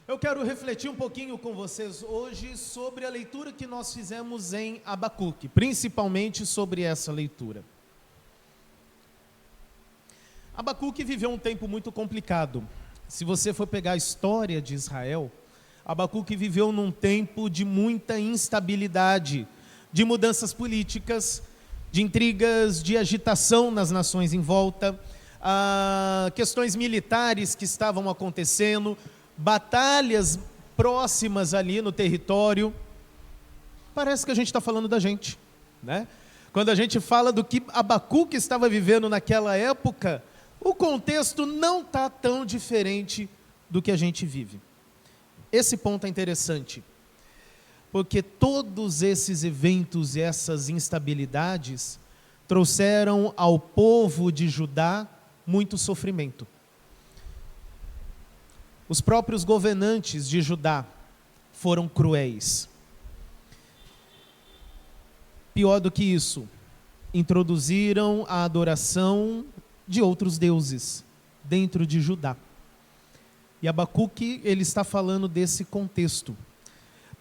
Eu quero refletir um pouquinho com vocês hoje sobre a leitura que nós fizemos em Abacuque, principalmente sobre essa leitura. Abacuque viveu um tempo muito complicado. Se você for pegar a história de Israel, Abacuque viveu num tempo de muita instabilidade, de mudanças políticas, de intrigas, de agitação nas nações em volta, questões militares que estavam acontecendo, batalhas próximas ali no território. Parece que a gente está falando da gente, né? Quando a gente fala do que Abacuque estava vivendo naquela época, o contexto não está tão diferente do que a gente vive. Esse ponto é interessante, porque todos esses eventos e essas instabilidades trouxeram ao povo de Judá muito sofrimento. Os próprios governantes de Judá foram cruéis. Pior do que isso, introduziram a adoração de outros deuses dentro de Judá. E Abacuque, ele está falando desse contexto.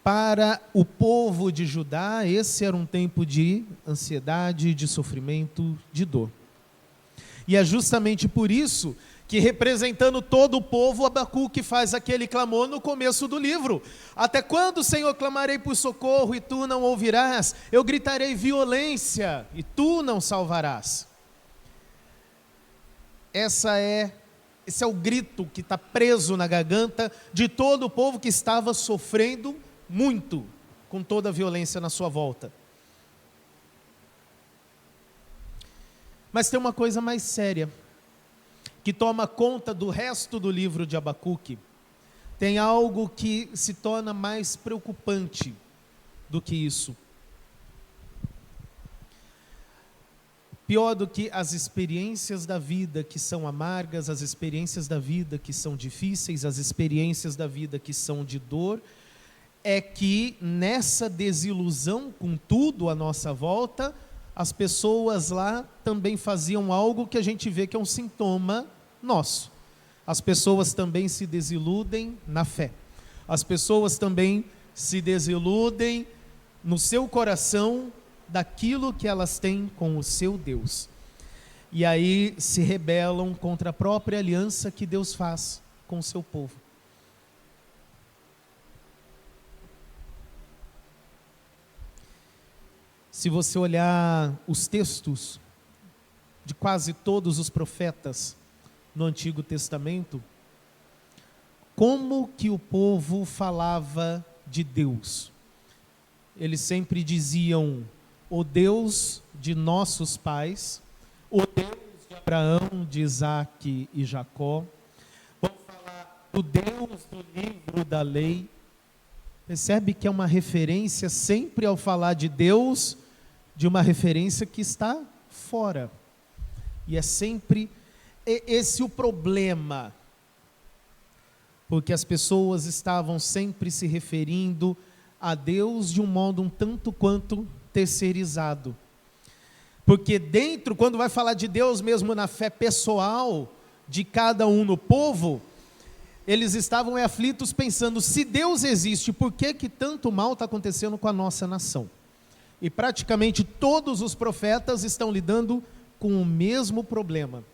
Para o povo de Judá, esse era um tempo de ansiedade, de sofrimento, de dor. E é justamente por isso que, representando todo o povo, Abacuque faz aquele clamor no começo do livro. Até quando, Senhor, clamarei por socorro e tu não ouvirás? Eu gritarei violência e tu não salvarás. Esse é o grito que está preso na garganta de todo o povo que estava sofrendo muito com toda a violência na sua volta. Mas tem uma coisa mais séria, que toma conta do resto do livro de Abacuque. Tem algo que se torna mais preocupante do que isso. Pior do que as experiências da vida que são amargas, as experiências da vida que são difíceis, as experiências da vida que são de dor, é que nessa desilusão com tudo à nossa volta, as pessoas lá também faziam algo que a gente vê que é um sintoma nosso. As pessoas também se desiludem na fé. As pessoas também se desiludem no seu coração daquilo que elas têm com o seu Deus. E aí se rebelam contra a própria aliança que Deus faz com o seu povo. Se você olhar os textos de quase todos os profetas no Antigo Testamento, como que o povo falava de Deus? Eles sempre diziam: o Deus de nossos pais, o Deus de Abraão, de Isaac e Jacó. Vamos falar do Deus do livro da lei. Percebe que é uma referência sempre ao falar de Deus, de uma referência que está fora. E é sempre esse o problema, porque as pessoas estavam sempre se referindo a Deus de um modo um tanto quanto terceirizado. Porque dentro, quando vai falar de Deus mesmo na fé pessoal de cada um no povo, eles estavam aflitos pensando: se Deus existe, por que tanto mal está acontecendo com a nossa nação? E praticamente todos os profetas estão lidando com o mesmo problema.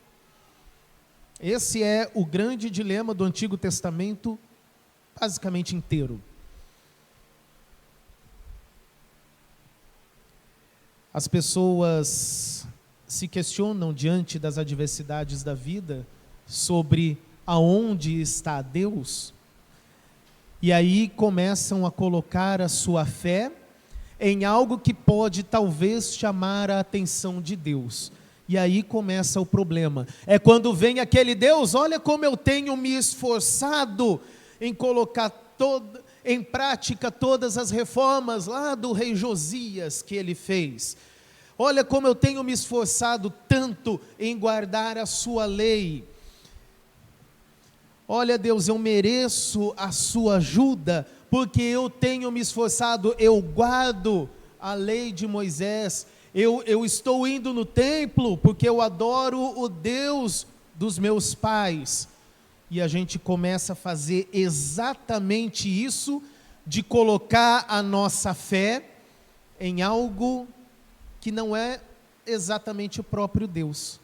Esse é o grande dilema do Antigo Testamento, basicamente inteiro. As pessoas se questionam diante das adversidades da vida sobre aonde está Deus, e aí começam a colocar a sua fé em algo que pode talvez chamar a atenção de Deus. E aí começa o problema. É quando vem aquele Deus: olha como eu tenho me esforçado em colocar em prática todas as reformas lá do rei Josias que ele fez. Olha como eu tenho me esforçado tanto em guardar a sua lei. Olha, Deus, eu mereço a sua ajuda, porque eu tenho me esforçado, eu guardo a lei de Moisés, eu estou indo no templo, porque eu adoro o Deus dos meus pais. e a gente começa a fazer exatamente isso, de colocar a nossa fé em algo que não é exatamente o próprio Deus,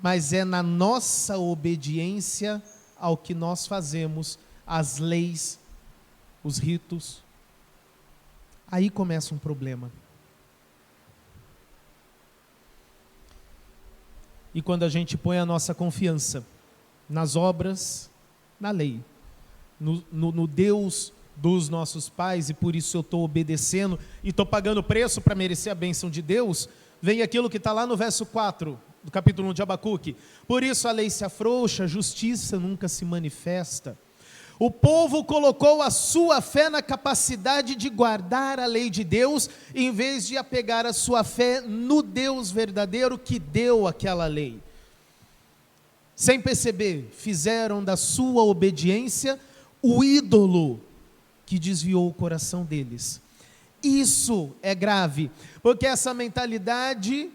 mas é na nossa obediência ao que nós fazemos, às leis, os ritos. Aí começa um problema. E quando a gente põe a nossa confiança nas obras, na lei, no Deus dos nossos pais, e por isso eu estou obedecendo e estou pagando preço para merecer a bênção de Deus, vem aquilo que está lá no verso 4 do capítulo 1 de Abacuque: por isso a lei se afrouxa, a justiça nunca se manifesta. O povo colocou a sua fé na capacidade de guardar a lei de Deus, em vez de apegar a sua fé no Deus verdadeiro que deu aquela lei. Sem perceber, fizeram da sua obediência o ídolo que desviou o coração deles. Isso é grave, porque essa mentalidade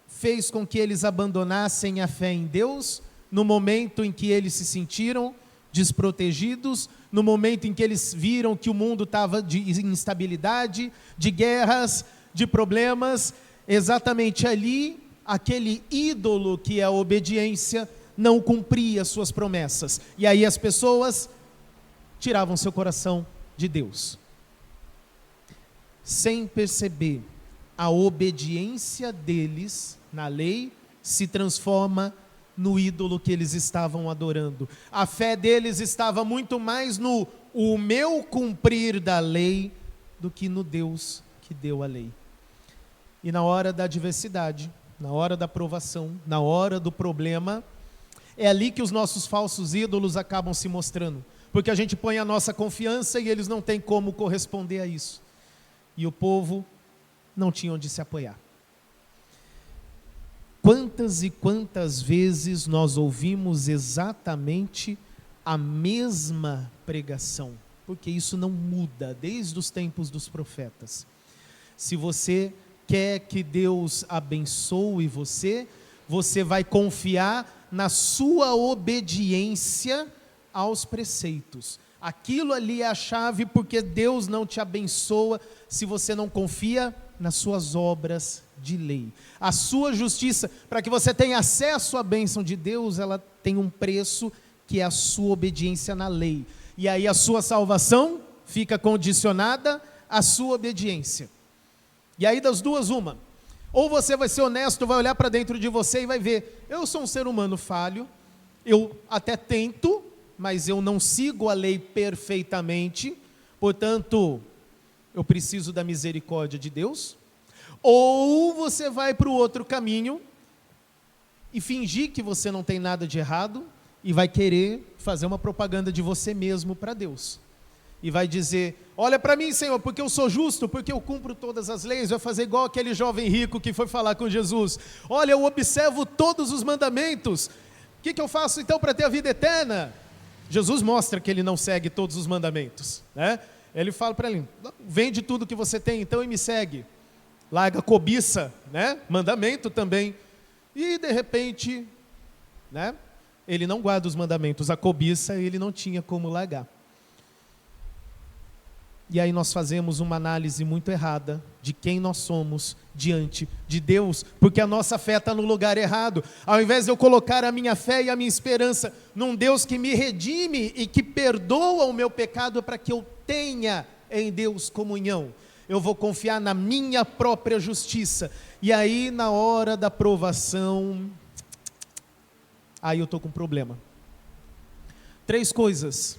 fez com que eles abandonassem a fé em Deus, no momento em que eles se sentiram desprotegidos, no momento em que eles viram que o mundo estava de instabilidade, de guerras, de problemas. Exatamente ali, aquele ídolo que é a obediência não cumpria suas promessas, e aí as pessoas tiravam seu coração de Deus. Sem perceber, a obediência deles na lei se transforma no ídolo que eles estavam adorando. A fé deles estava muito mais no o meu cumprir da lei do que no Deus que deu a lei. E na hora da adversidade, na hora da provação, na hora do problema, é ali que os nossos falsos ídolos acabam se mostrando, porque a gente põe a nossa confiança e eles não têm como corresponder a isso. E o povo não tinha onde se apoiar. Quantas e quantas vezes nós ouvimos exatamente a mesma pregação, porque isso não muda desde os tempos dos profetas. Se você quer que Deus abençoe você, você vai confiar na sua obediência aos preceitos. Aquilo ali é a chave, porque Deus não te abençoa se você não confia nas suas obras de lei. A sua justiça, para que você tenha acesso à bênção de Deus, ela tem um preço, que é a sua obediência na lei. E aí a sua salvação fica condicionada à sua obediência. E aí das duas uma: ou você vai ser honesto, vai olhar para dentro de você e vai ver, eu sou um ser humano falho, eu até tento, mas eu não sigo a lei perfeitamente, portanto, eu preciso da misericórdia de Deus. Ou você vai para o outro caminho e fingir que você não tem nada de errado e vai querer fazer uma propaganda de você mesmo para Deus. E vai dizer, olha para mim, Senhor, porque eu sou justo, porque eu cumpro todas as leis. Vai fazer igual aquele jovem rico que foi falar com Jesus. Olha, eu observo todos os mandamentos. O que eu faço então para ter a vida eterna? Jesus mostra que ele não segue todos os mandamentos, né? Ele fala para ele, vende tudo que você tem então e me segue. Larga a cobiça, né? Mandamento também. E de repente, né? Ele não guarda os mandamentos, a cobiça ele não tinha como largar. E aí nós fazemos uma análise muito errada de quem nós somos diante de Deus, porque a nossa fé está no lugar errado. Ao invés de eu colocar a minha fé e a minha esperança num Deus que me redime e que perdoa o meu pecado para que eu tenha em Deus comunhão, eu vou confiar na minha própria justiça. E aí na hora da provação, aí eu estou com problema. 3 coisas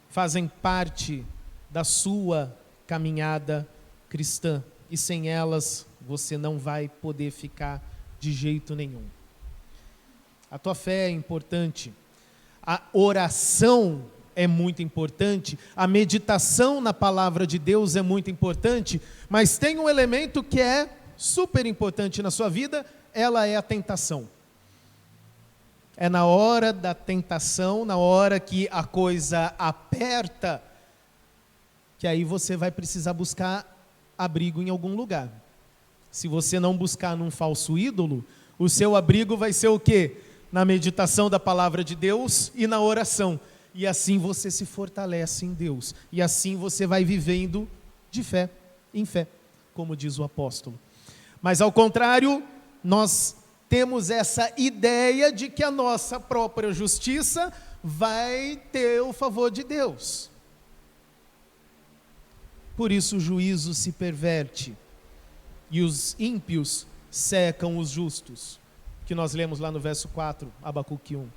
fazem parte da sua caminhada cristã, e sem elas você não vai poder ficar de jeito nenhum. A tua fé é importante, a oração é muito importante, a meditação na palavra de Deus é muito importante, mas tem um elemento que é super importante na sua vida, ela é a tentação. É na hora da tentação, na hora que a coisa aperta, que aí você vai precisar buscar abrigo em algum lugar. Se você não buscar num falso ídolo, o seu abrigo vai ser o quê? na meditação da palavra de Deus e na oração. E assim você se fortalece em Deus. E assim você vai vivendo de fé em fé, como diz o apóstolo. Mas ao contrário, nós temos essa ideia de que a nossa própria justiça vai ter o favor de Deus. Por isso o juízo se perverte e os ímpios secam os justos, que nós lemos lá no verso 4, Abacuque 1.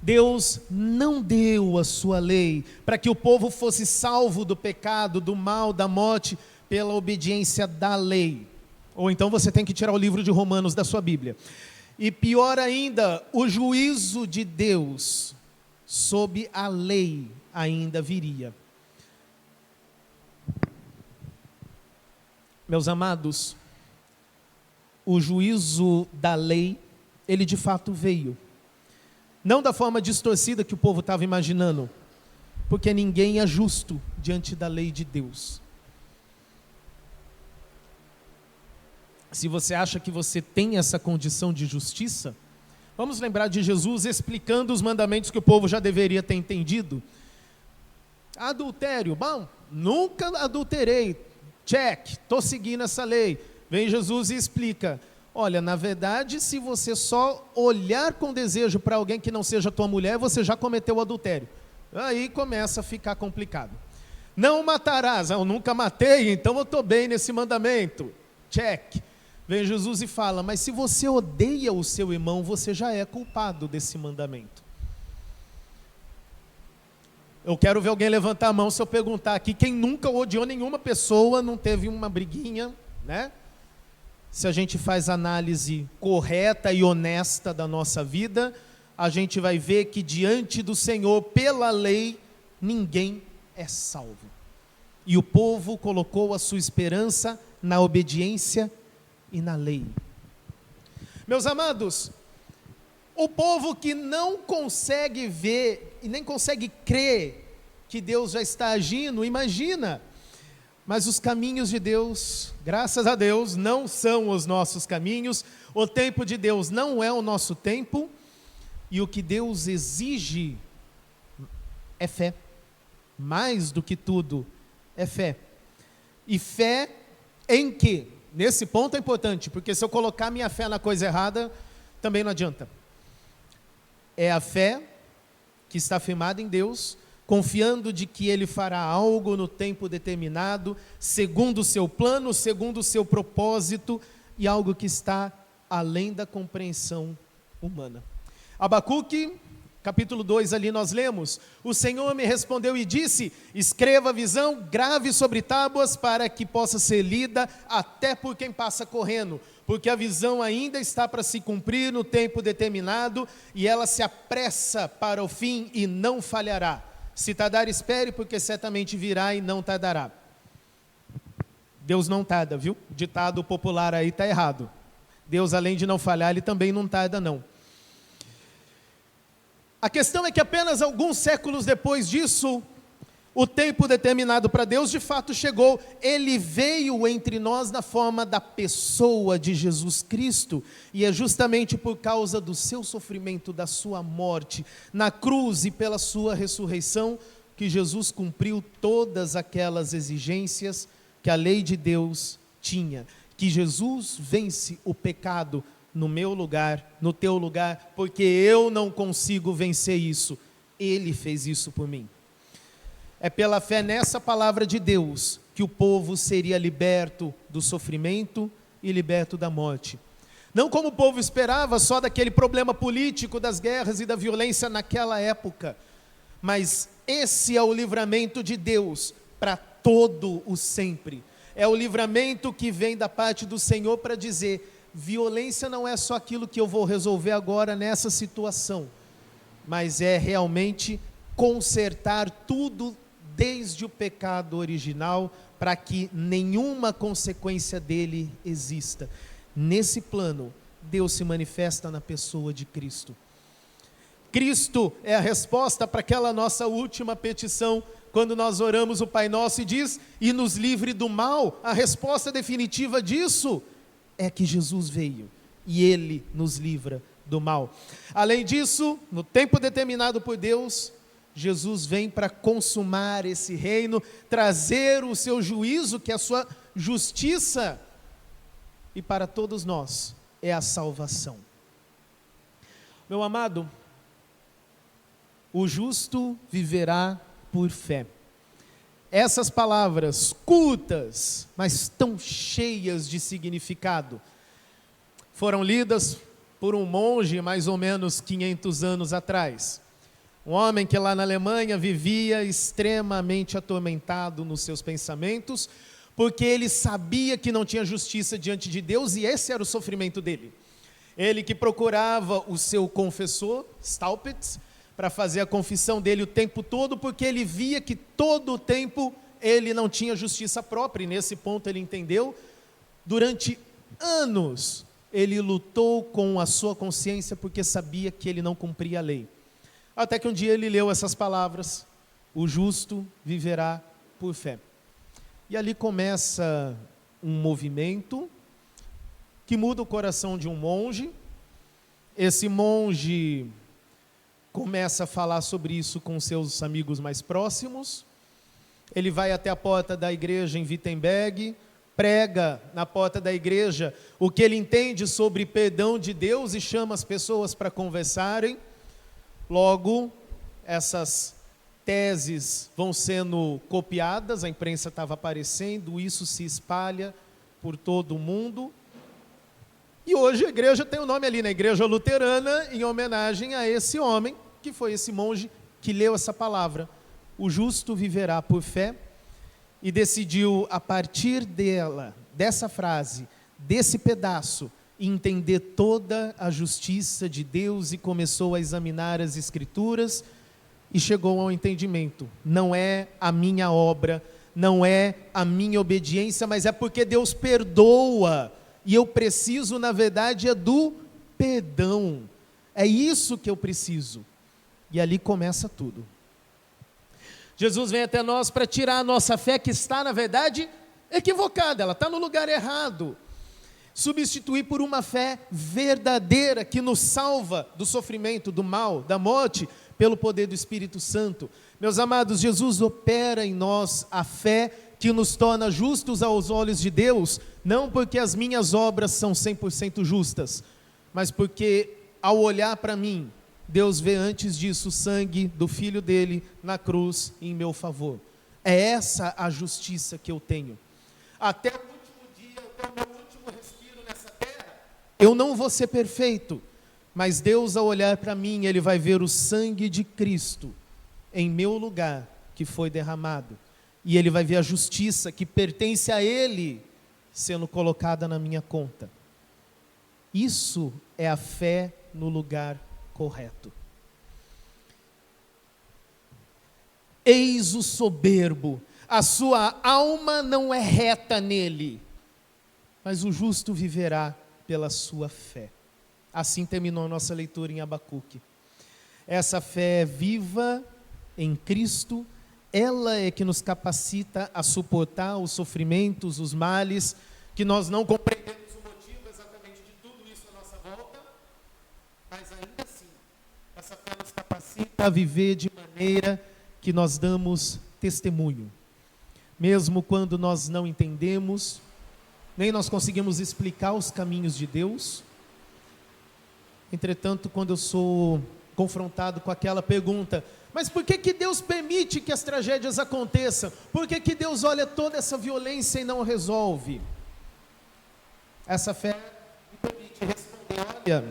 Deus não deu a sua lei para que o povo fosse salvo do pecado, do mal, da morte, pela obediência da lei. Ou então você tem que tirar o livro de Romanos da sua Bíblia. E pior ainda, o juízo de Deus sob a lei ainda viria. Meus amados, o juízo da lei, ele de fato veio. Não da forma distorcida que o povo estava imaginando, porque ninguém é justo diante da lei de Deus. Se você acha que você tem essa condição de justiça, vamos lembrar de Jesus explicando os mandamentos que o povo já deveria ter entendido. Adultério, bom, nunca adulterei, check, estou seguindo essa lei. Vem Jesus e explica, olha, na verdade, se você só olhar com desejo para alguém que não seja tua mulher, você já cometeu o adultério. Aí começa a ficar complicado. Não matarás, eu nunca matei, então eu estou bem nesse mandamento, check. Vem Jesus e fala, mas se você odeia o seu irmão, você já é culpado desse mandamento. Eu quero ver alguém levantar a mão se eu perguntar aqui, quem nunca odiou nenhuma pessoa, não teve uma briguinha, né? Se a gente faz análise correta e honesta da nossa vida, a gente vai ver que diante do Senhor, pela lei, ninguém é salvo. E o povo colocou a sua esperança na obediência e na lei. Meus amados, o povo que não consegue ver e nem consegue crer que Deus já está agindo, imagina, mas os caminhos de Deus, graças a Deus, não são os nossos caminhos, o tempo de Deus não é o nosso tempo, e o que Deus exige é fé, mais do que tudo, é fé. E fé em quê? Nesse ponto é importante, porque se eu colocar minha fé na coisa errada, também não adianta. É a fé que está firmada em Deus, confiando de que Ele fará algo no tempo determinado, segundo o seu plano, segundo o seu propósito, e algo que está além da compreensão humana. Abacuque, capítulo 2, ali nós lemos, o Senhor me respondeu e disse, escreva a visão, grave sobre tábuas, para que possa ser lida até por quem passa correndo, porque a visão ainda está para se cumprir no tempo determinado, e ela se apressa para o fim e não falhará. Se tardar, espere, porque certamente virá e não tardará. Deus não tarda, viu? Ditado popular aí está errado. Deus, além de não falhar, Ele também não tarda, não. A questão é que apenas alguns séculos depois disso, o tempo determinado para Deus de fato chegou. Ele veio entre nós na forma da pessoa de Jesus Cristo, e é justamente por causa do seu sofrimento, da sua morte na cruz e pela sua ressurreição, que Jesus cumpriu todas aquelas exigências que a lei de Deus tinha, que Jesus vence o pecado no meu lugar, no teu lugar, porque eu não consigo vencer isso, Ele fez isso por mim. É pela fé nessa palavra de Deus que o povo seria liberto do sofrimento e liberto da morte. Não como o povo esperava, só daquele problema político, das guerras e da violência naquela época, mas esse é o livramento de Deus para todo o sempre. É o livramento que vem da parte do Senhor para dizer, violência não é só aquilo que eu vou resolver agora nessa situação, mas é realmente consertar tudo desde o pecado original, para que nenhuma consequência dele exista. Nesse plano, Deus se manifesta na pessoa de Cristo. Cristo é a resposta para aquela nossa última petição, quando nós oramos o Pai Nosso e diz, e nos livre do mal. A resposta definitiva disso é que Jesus veio, e Ele nos livra do mal. Além disso, no tempo determinado por Deus, Jesus vem para consumar esse reino, trazer o seu juízo, que é a sua justiça, e para todos nós é a salvação. Meu amado, o justo viverá por fé. Essas palavras curtas, mas tão cheias de significado, foram lidas por um monge mais ou menos 500 anos atrás. Um homem que lá na Alemanha vivia extremamente atormentado nos seus pensamentos, porque ele sabia que não tinha justiça diante de Deus, e esse era o sofrimento dele. Ele que procurava o seu confessor, Staupitz, para fazer a confissão dele o tempo todo, porque ele via que todo o tempo ele não tinha justiça própria, e nesse ponto ele entendeu. Durante anos ele lutou com a sua consciência, porque sabia que ele não cumpria a lei. Até que um dia ele leu essas palavras: o justo viverá por fé. E ali começa um movimento que muda o coração de um monge. Esse monge começa a falar sobre isso com seus amigos mais próximos. Ele vai até a porta da igreja em Wittenberg, prega na porta da igreja o que ele entende sobre perdão de Deus e chama as pessoas para conversarem. Logo, essas teses vão sendo copiadas, a imprensa estava aparecendo, isso se espalha por todo o mundo. E hoje a igreja tem o nome ali, na Igreja Luterana, em homenagem a esse homem, que foi esse monge que leu essa palavra: o justo viverá por fé, e decidiu, a partir dela, dessa frase, desse pedaço, entender toda a justiça de Deus, e começou a examinar as Escrituras, e chegou ao entendimento: não é a minha obra, não é a minha obediência, mas é porque Deus perdoa, e eu preciso, na verdade, é do perdão. É isso que eu preciso. E ali começa tudo. Jesus vem até nós para tirar a nossa fé, que está, na verdade, equivocada, ela está no lugar errado. Substituir por uma fé verdadeira, que nos salva do sofrimento, do mal, da morte, pelo poder do Espírito Santo. Meus amados, Jesus opera em nós a fé que nos torna justos aos olhos de Deus, não porque as minhas obras são 100% justas, mas porque, ao olhar para mim, Deus vê antes disso o sangue do Filho dele na cruz em meu favor. É essa a justiça que eu tenho. Até o último dia, até o meu último respiro nessa terra, eu não vou ser perfeito, mas Deus, ao olhar para mim, Ele vai ver o sangue de Cristo em meu lugar, que foi derramado, e Ele vai ver a justiça que pertence a Ele sendo colocada na minha conta. Isso é a fé no lugar correto. Eis o soberbo, a sua alma não é reta nele, mas o justo viverá pela sua fé. Assim terminou a nossa leitura em Abacuque. Essa fé é viva em Cristo, ela é que nos capacita a suportar os sofrimentos, os males, que nós não compreendemos o motivo exatamente de tudo isso à nossa volta, mas ainda assim, essa fé nos capacita a viver de maneira que nós damos testemunho. Mesmo quando nós não entendemos, nem nós conseguimos explicar os caminhos de Deus. Entretanto, quando eu sou confrontado com aquela pergunta: mas por que que Deus permite que as tragédias aconteçam? Por que que Deus olha toda essa violência e não resolve? Essa fé me permite responder: olha,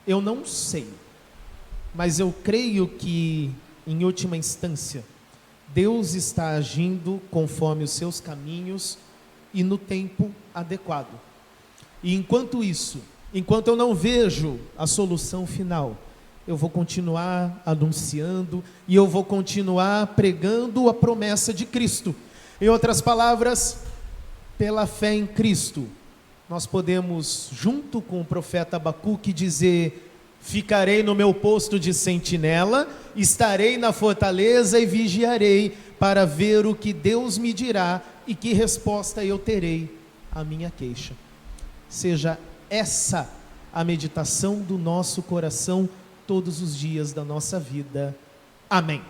eu não sei, mas eu creio que, em última instância, Deus está agindo conforme os seus caminhos e no tempo adequado. E enquanto isso, enquanto eu não vejo a solução final, eu vou continuar anunciando e eu vou continuar pregando a promessa de Cristo. Em outras palavras, pela fé em Cristo, nós podemos, junto com o profeta Abacuque, dizer: ficarei no meu posto de sentinela, estarei na fortaleza e vigiarei para ver o que Deus me dirá e que resposta eu terei à minha queixa. Seja essa a meditação do nosso coração todos os dias da nossa vida. Amém.